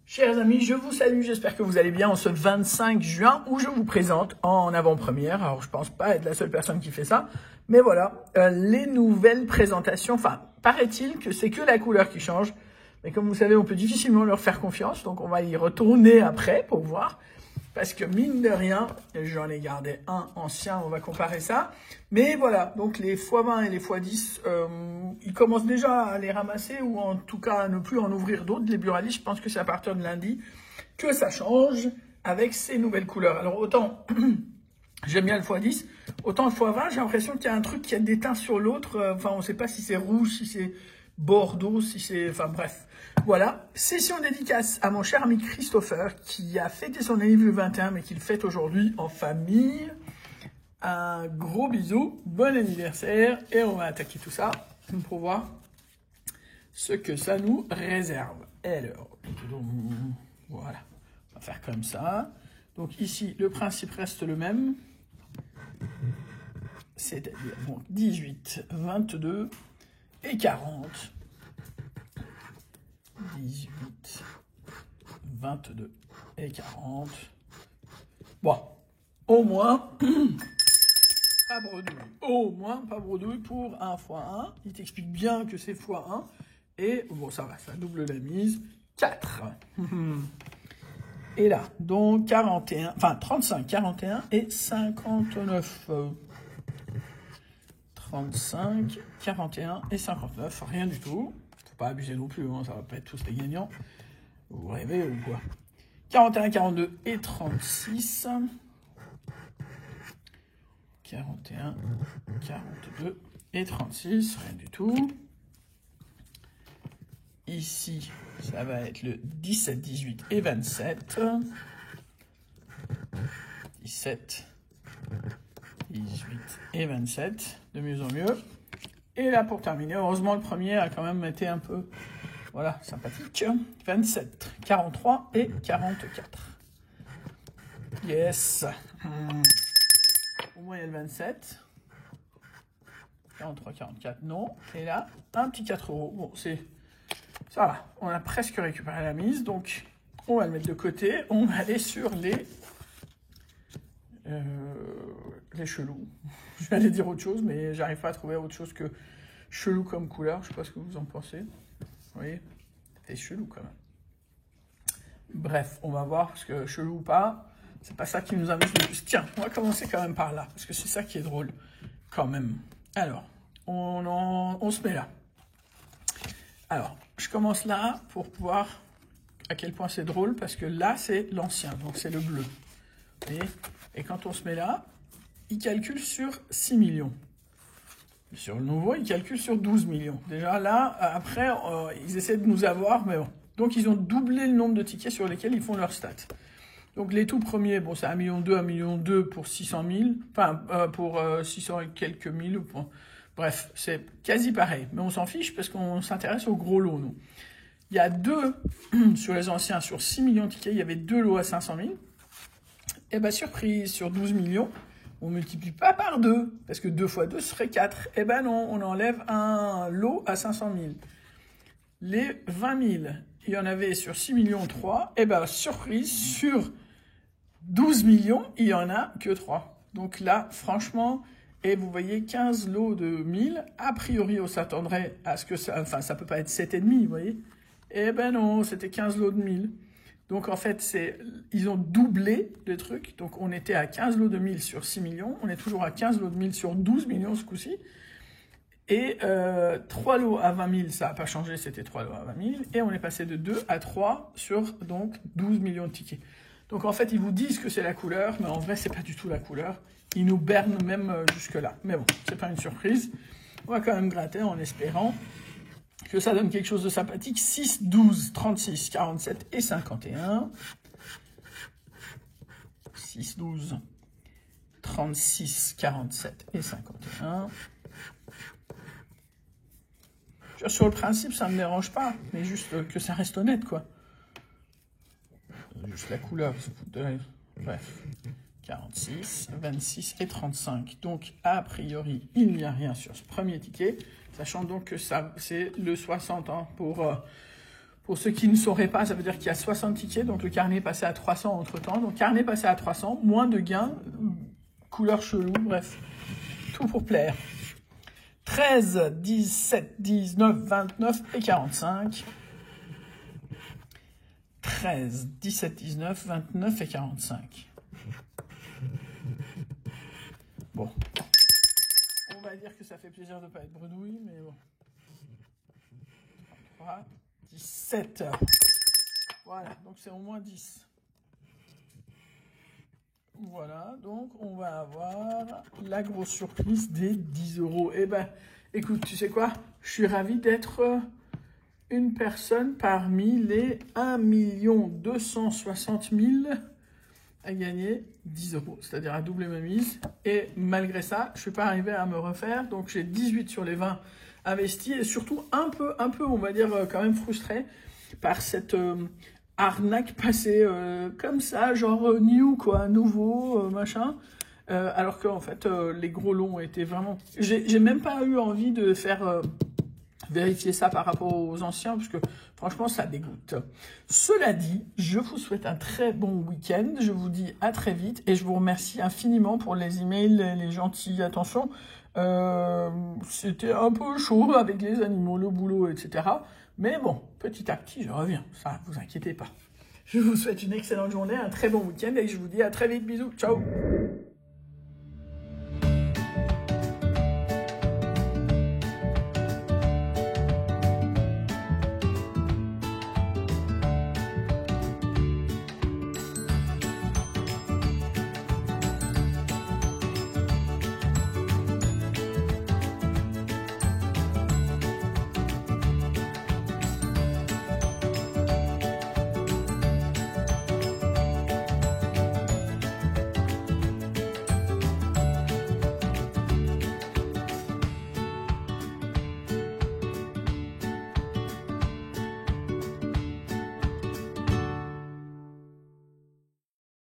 Chers amis, je vous salue, j'espère que vous allez bien en ce 25 juin où je vous présente en avant-première, alors je pense pas être la seule personne qui fait ça, mais voilà, les nouvelles présentations, enfin, paraît-il que c'est que la couleur qui change, mais comme vous savez, on peut difficilement leur faire confiance, donc on va y retourner après pour voir, parce que mine de rien, j'en ai gardé un ancien, on va comparer ça, mais voilà, donc les x20 et les x10, ils commencent déjà à les ramasser, ou en tout cas à ne plus en ouvrir d'autres, les Burali, je pense que c'est à partir de lundi que ça change avec ces nouvelles couleurs. Alors autant, j'aime bien le x10, autant le x20, j'ai l'impression qu'il y a un truc qui a des teints sur l'autre, enfin on ne sait pas si c'est rouge, si c'est bordeaux, si c'est... Enfin bref, voilà. Session dédicace à mon cher ami Christopher qui a fêté son anniversaire le 21 mais qui le fête aujourd'hui en famille. Un gros bisou, bon anniversaire et on va attaquer tout ça pour voir ce que ça nous réserve. Alors, voilà, on va faire comme ça. Donc ici, le principe reste le même. C'est-à-dire bon, 18, 22... et 40, 18, 22 et 40. Bon, au moins, pas bredouille. Au moins, pas bredouille pour un x1. Il t'explique bien que c'est x1. Et bon, ça va, ça double la mise. 4. Et là, donc 41, enfin 35, 41 et 59. 35, 41 et 59, rien du tout. Faut pas abuser non plus, hein, ça va pas être tous les gagnants. Vous rêvez ou quoi? 41, 42 et 36. 41, 42 et 36, rien du tout. Ici, ça va être le 17, 18 et 27. 17, 18 et 27, de mieux en mieux. Et là, pour terminer, heureusement, le premier a quand même été un peu, voilà, sympathique. 27, 43 et 44. Yes. Au moins, il y a le 27. 43, 44, non. Et là, un petit 4 €. Bon, c'est... Ça va, on a presque récupéré la mise, donc on va le mettre de côté. On va aller sur les chelous. Je vais aller dire autre chose, mais j'arrive pas à trouver autre chose que chelou comme couleur. Je sais pas ce que vous en pensez. Vous voyez, c'est chelou quand même. Bref, on va voir, parce que chelou ou pas, c'est pas ça qui nous amuse le plus. Tiens, on va commencer quand même par là, parce que c'est ça qui est drôle, quand même. Alors, on se met là. Alors, je commence là pour voir à quel point c'est drôle, parce que là, c'est l'ancien, donc c'est le bleu. Vous voyez ? Et quand on se met là, il calcule sur 6 millions. Sur le nouveau, il calcule sur 12 millions. Déjà là, après, ils essaient de nous avoir, mais bon. Donc, ils ont doublé le nombre de tickets sur lesquels ils font leurs stats. Donc, les tout premiers, bon, c'est 1,2 million, 1,2 million pour 600 000. Enfin, pour 600 et quelques mille. Bref, c'est quasi pareil. Mais on s'en fiche parce qu'on s'intéresse au gros lot, nous. Il y a deux, sur les anciens, sur 6 millions de tickets, il y avait 2 lots à 500 000. Et bien, surprise, sur 12 millions, on ne multiplie pas par 2, parce que 2 fois 2 serait 4. Et ben non, on enlève un lot à 500 000. Les 20 000, il y en avait sur 6 millions 3. Et ben, surprise, sur 12 millions, il n'y en a que 3. Donc là, franchement, et vous voyez 15 lots de 1000. A priori, on s'attendrait à ce que ça... Enfin, ça peut pas être 7,5, vous voyez. Et ben non, c'était 15 lots de 1000. Donc, en fait, ils ont doublé le truc. Donc, on était à 15 lots de 1000 sur 6 millions. On est toujours à 15 lots de 1000 sur 12 millions ce coup-ci. Et 3 lots à 20 000, ça n'a pas changé, c'était 3 lots à 20 000. Et on est passé de 2 à 3 sur donc 12 millions de tickets. Donc, en fait, ils vous disent que c'est la couleur, mais en vrai, c'est pas du tout la couleur. Ils nous bernent même jusque-là. Mais bon, c'est pas une surprise. On va quand même gratter en espérant que ça donne quelque chose de sympathique. 6, 12, 36, 47 et 51. 6, 12, 36, 47 et 51. Sur le principe, ça ne me dérange pas, mais juste que ça reste honnête, quoi. Juste la couleur, bref. 46, 26 et 35. Donc, a priori, il n'y a rien sur ce premier ticket, sachant donc que ça, c'est le 60. Hein, pour ceux qui ne sauraient pas, ça veut dire qu'il y a 60 tickets, donc le carnet est passé à 300 entre-temps. Donc, carnet passé à 300, moins de gains, couleur chelou, bref, tout pour plaire. 13, 17, 19, 29 et 45. 13, 17, 19, 29 et 45. Bon. On va dire que ça fait plaisir de ne pas être bredouille, mais bon. 33, 17. Voilà, donc c'est au moins 10. Voilà, donc on va avoir la grosse surprise des 10 €. Eh ben, écoute, tu sais quoi? Je suis ravi d'être une personne parmi les 1 260 000 à gagner 10 €, c'est-à-dire à doubler ma mise. Et malgré ça, je ne suis pas arrivé à me refaire, donc j'ai 18 sur les 20 investis et surtout un peu, on va dire, quand même frustré par cette arnaque passée comme ça, genre new, quoi, nouveau, machin. Alors qu'en fait, les gros lots étaient vraiment... J'ai même pas eu envie de faire... vérifier ça par rapport aux anciens, parce que franchement, ça dégoûte. Cela dit, je vous souhaite un très bon week-end. Je vous dis à très vite et je vous remercie infiniment pour les emails, les gentils attentions. C'était un peu chaud avec les animaux, le boulot, etc. Mais bon, petit à petit, je reviens. Ça, vous inquiétez pas. Je vous souhaite une excellente journée, un très bon week-end et je vous dis à très vite. Bisous. Ciao.